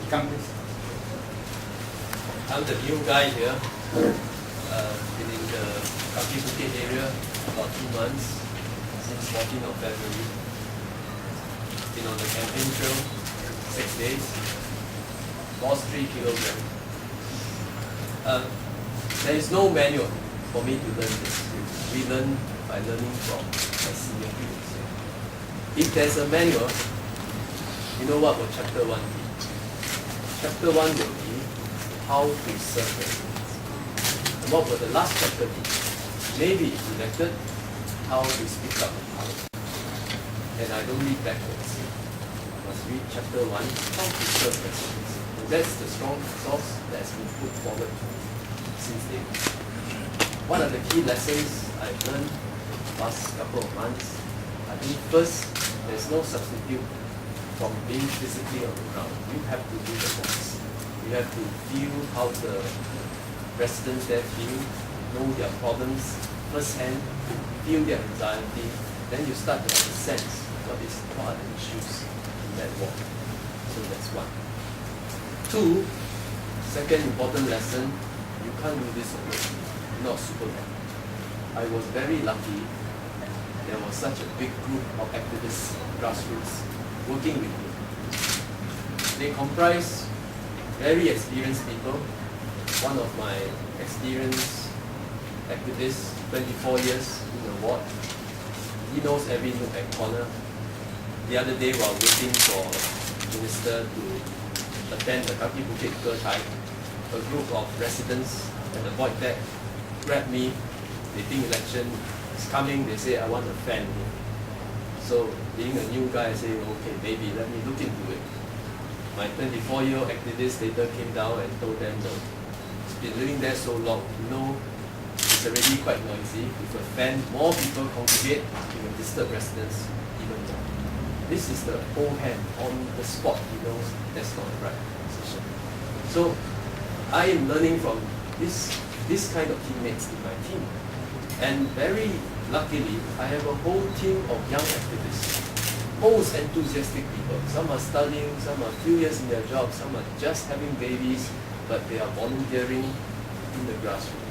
Come please. I'm the new guy here. Been in the Kaki Bukit area about 2 months, since 14th of February. Been on the campaign trail 6 days. Lost 3 kilograms. There is no manual for me to learn this. We learn by learning from my senior colleagues. If there's a manual, you know what will chapter 1 be? Chapter 1 will be how to serve residents. And what will the last chapter be? Maybe elected, how to speak up in Parliament. And I don't read backwards. I must read chapter 1, how to serve residents. And that's the strong source that has been put forward since day one. What are the key lessons I've learned last couple of months? I think first, there's no substitute from being physically on the ground. You have to do the works. You have to feel how the residents there feel, know their problems firsthand, feel their anxiety, then you start to have a sense what are the issues in that walk. So that's one. 2, second important lesson, you can't do this alone. You're not Superman. I was very lucky there was such a big group of activists, grassroots, working with me. They comprise very experienced people. One of my experienced activists, 24 years in the ward. He knows every nook and corner. The other day while waiting for the minister to attend the Kaki Bukit Kertai, a group of residents at the void deck grabbed me. They think election is coming. They say, I want a fan here. So being a new guy, I say, okay, maybe let me look into it. My 24-year-old activist later came down and told them, no, it's been living there so long, you know, it's already quite noisy. If a fan, more people congregate, it will disturb residents even more. This is the whole hand on the spot, he knows that's not the right position. So I am learning from this kind of teammates in my team. And very luckily, I have a whole team of young activists, most enthusiastic people. Some are studying, some are few years in their job, some are just having babies, but they are volunteering in the grassroots.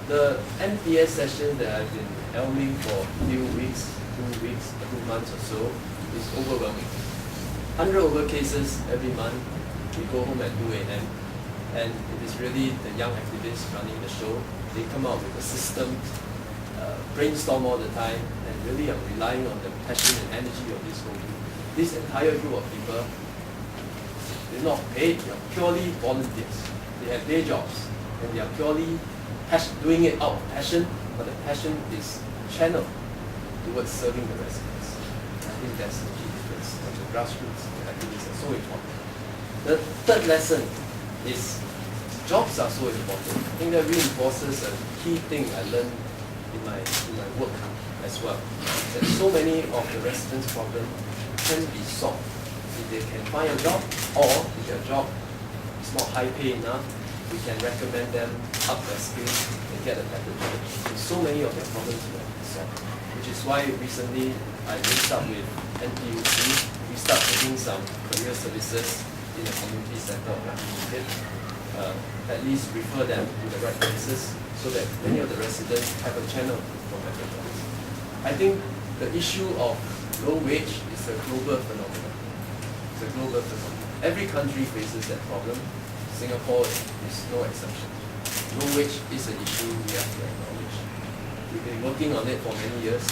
The NPS session that I've been helming for a few weeks, 2 months or so, is overwhelming. 100 over cases every month. We go home at 2 a.m. And it is really the young activists running the show. They come out with a system, brainstorm all the time, and really I'm relying on the passion and energy of this whole group. This entire group of people, they're not paid, they are purely volunteers. They have day jobs, and they are purely doing it out of passion, but the passion is channeled towards serving the residents. I think that's the key difference. And the grassroots activities are so important. The third lesson is jobs are so important. I think that reinforces a key thing I learned in my work as well. That so many of the residents' problems can be solved if they can find a job, or if their job is not high pay enough, we can recommend them up their skills and get a better job. And so many of their problems will be solved. Which is why recently I linked up with NTUC. We start taking some career services in the community center of Kaki Bukit. At least refer them to the right places so that many of the residents have a channel for better jobs. I think the issue of low wage is a global phenomenon. It's a global phenomenon. Every country faces that problem. Singapore is no exception. Low wage is an issue we have to acknowledge. We've been working on it for many years.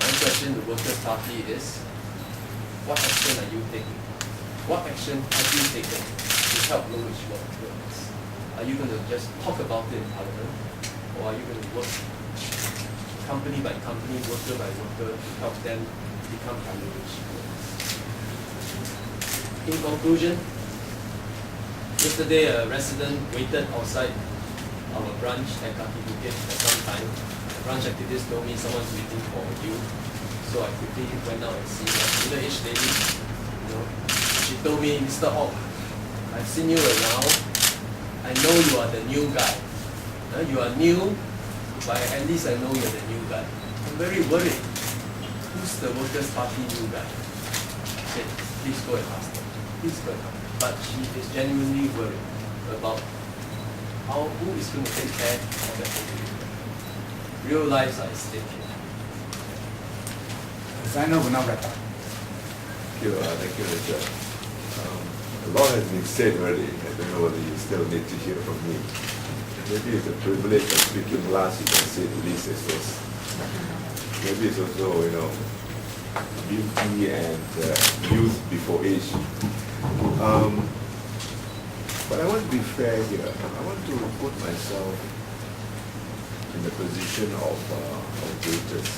My question to the Workers' Party is, what action are you taking? What action have you taken to help low wage workers? Are you going to just talk about it in Parliament, or are you going to work company by company, worker by worker, to help them become higher wage workers? In conclusion, yesterday a resident waited outside our branch at Kaki Bukit for some time. The branch activist told me someone's waiting for you, so I quickly went out and see a middle-aged lady. She told me, Mr. Ong, I've seen you around. I know you are the new guy. You are new, but at least I know you're the new guy. I'm very worried. Who's the Workers' Party new guy? Okay, please go and ask them. Please go and ask them. but she is genuinely worried about who is going to take care of that population. Real lives are at stake here. Designer will now wrap up. Thank you, Richard. A lot has been said already. I don't know whether you still need to hear from me. Maybe it's a privilege of speaking last, you can say the least as well. Maybe it's also, beauty and youth before age. But I want to be fair here. I want to put myself in the position of voters.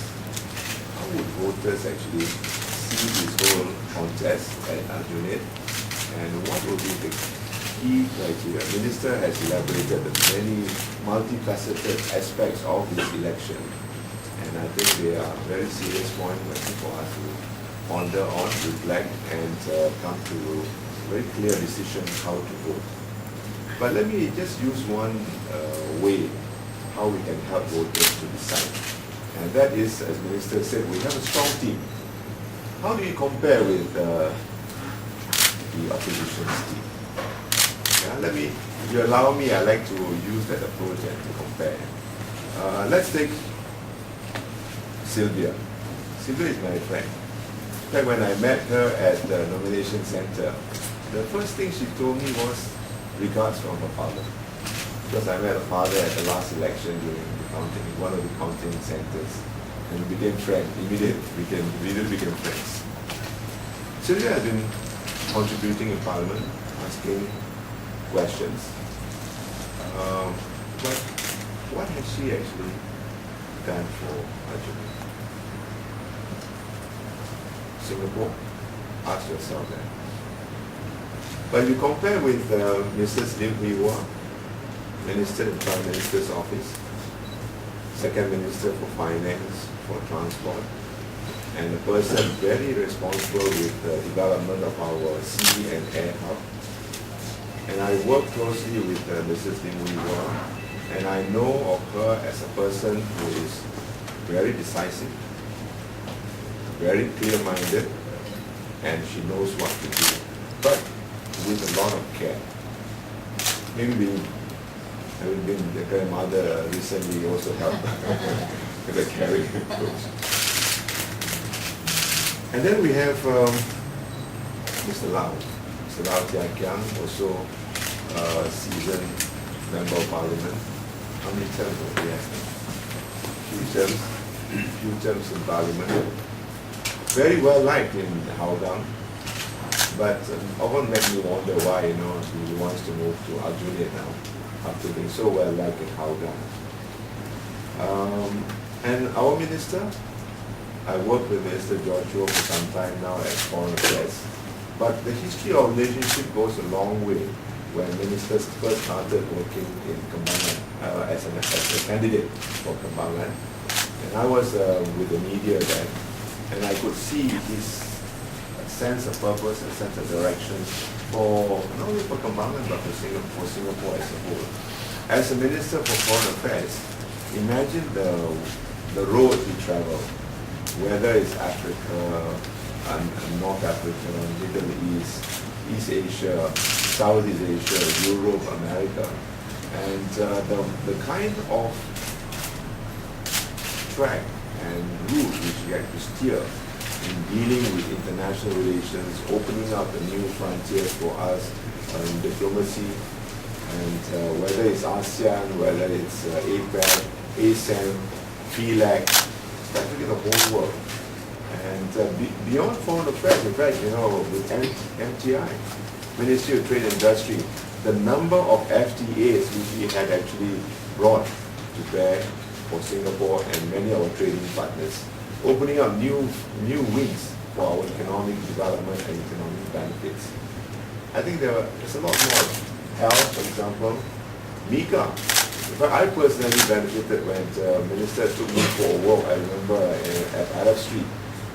How would voters actually see this whole contest at Aljunied, and what will be the key criteria? The Minister has elaborated the many multifaceted aspects of this election, and I think they are very serious points for us to ponder on, reflect, and come to a very clear decision how to vote. But let me just use one way how we can help voters to decide. And that is, as Minister said, we have a strong team. How do you compare with the opposition's team? Yeah, if you allow me, I like to use that approach and to compare. Let's take Sylvia. Sylvia is my friend. In fact, when I met her at the nomination center, the first thing she told me was regards from her father. Because I met her father at the last election during the counting, in one of the counting centers, and we became friends. Immediately became friends. Sylvia has been contributing in Parliament, asking questions. But what has she actually done for Aljunied? Singapore? Ask yourself that. But if you compare with Mrs. Lim Hui Wah, Minister in Prime Minister's Office, Second Minister for Finance, for Transport, and a person very responsible with the development of our sea and air hub. And I work closely with Mrs. Lim Hui Wah, and I know of her as a person who is very decisive, very clear-minded, and she knows what to do, but with a lot of care. Maybe having been the grandmother recently also helped with the caring approach. And then we have Mr. Lau. Mr. Lau Tia Kiang, also a seasoned member of Parliament. How many terms have he had? Few terms in Parliament. Very well liked in Hougang, but often made me wonder why, he wants to move to Aljunied now, after being so well liked in Hougang. And our minister, I worked with Minister George Cho for some time now at Foreign Affairs, but the history of relationship goes a long way. When ministers first started working in Kembangan as a candidate for Kembangan, and I was with the media then, and I could see his sense of purpose and sense of direction for not only for Kembangan but for Singapore as a whole. As a Minister for Foreign Affairs, imagine the road he traveled, whether it's Africa, North Africa, Middle East, East Asia, Southeast Asia, Europe, America, and the kind of track and route which he had to steer in dealing with international relations, opening up the new frontiers for us in diplomacy, and whether it's ASEAN, whether it's APAC, ASEAN, PLAC, practically the whole world. And beyond foreign affairs, in fact, with MTI, Ministry of Trade and Industry, the number of FTAs which we had actually brought to bear for Singapore and many of our trading partners, opening up new wings for our economic development and economic benefits. I think there's a lot more. Health, for example, MICA. In fact, I personally benefited when the minister took me for a walk, I remember, at Arab Street.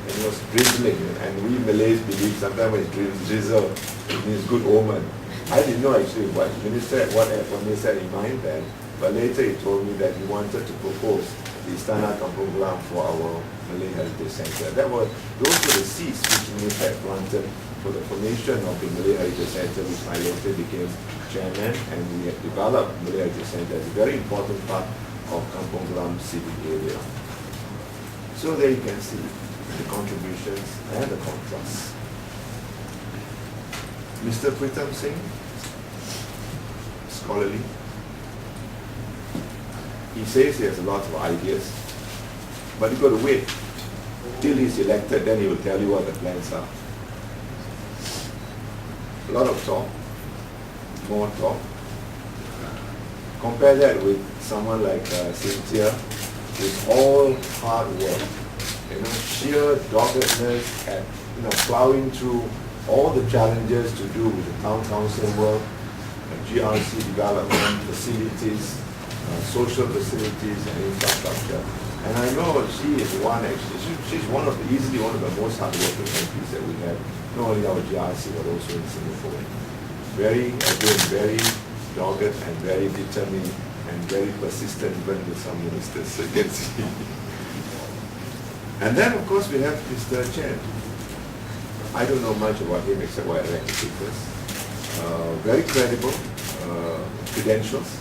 And it was drizzling, and we Malays believe sometimes when it drizzle, it means good omen. I didn't know actually what minister had in mind then, but later he told me that he wanted to propose the Istana Kampung Glam for our Malay Heritage Center. Those were the seeds which the minister had planted for the formation of the Malay Heritage Centre, which I later became chairman, and we had developed Malay Heritage Centre as a very important part of Kampong Glam city area. So there you can see the contributions and the contrasts. Mr. Pritam Singh, scholarly. He says he has a lot of ideas, but you've got to wait till he's elected, then he will tell you what the plans are. A lot of talk, more talk. Compare that with someone like Cynthia, with all hard work, sheer doggedness at plowing through all the challenges to do with the town council work, GRC development, facilities, social facilities and infrastructure. And I know she is one actually, she's easily one of the most hardworking MPs that we have, not only our GRC but also in Singapore. Very dogged and very determined and very persistent even with some ministers, so you can see. And then of course we have Mr. Chen. I don't know much about him except what I read in the papers. Very credible credentials.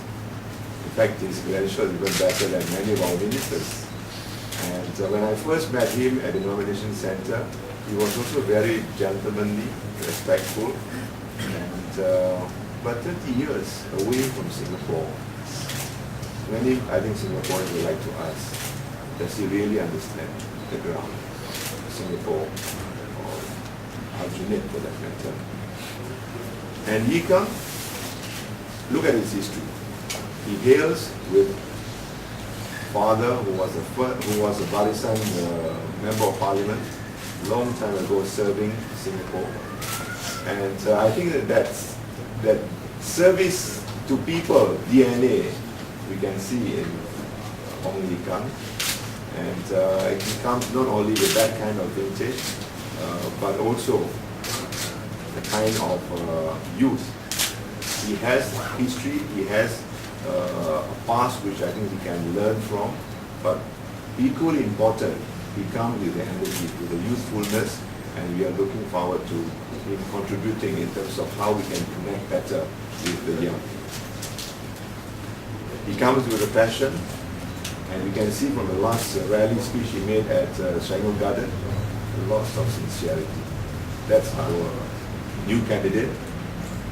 In fact, his credentials are even better than many of our ministers. And when I first met him at the nomination center, he was also very gentlemanly, respectful, and but 30 years away from Singapore. Many, I think, Singaporeans would like to ask, does he really understand the ground, Singapore, or Aljunied for that matter? And he comes, look at his history. He hails with father who was a Barisan member of parliament, long time ago serving Singapore. And I think that service to people DNA we can see in Hong Lee Kang. And he comes not only with that kind of vintage, but also the kind of youth. He has history, he has a past which I think we can learn from, but equally important, he comes with the energy, with the youthfulness, and we are looking forward to him contributing in terms of how we can connect better with the young. He comes with a passion, and we can see from the last rally speech he made at Serangoon Garden, lots of sincerity. That's our new candidate.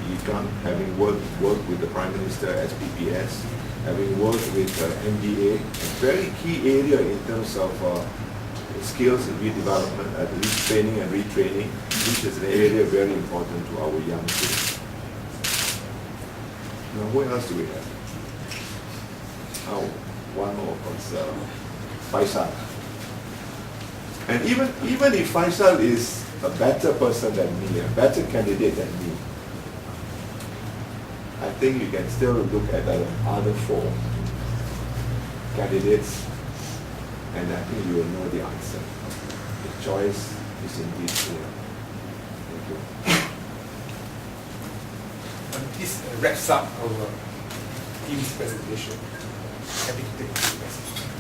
He comes having worked with the Prime Minister as PPS, having worked with MDA, a very key area in terms of skills and redevelopment, retraining and retraining, which is an area very important to our young kids. Now, who else do we have? Oh, one more was Faisal. And even if Faisal is a better person than me, a better candidate than me, I think you can still look at the other four candidates, and I think you will know the answer. The choice is indeed clear. Thank you. And this wraps up our team's presentation. Happy to take questions.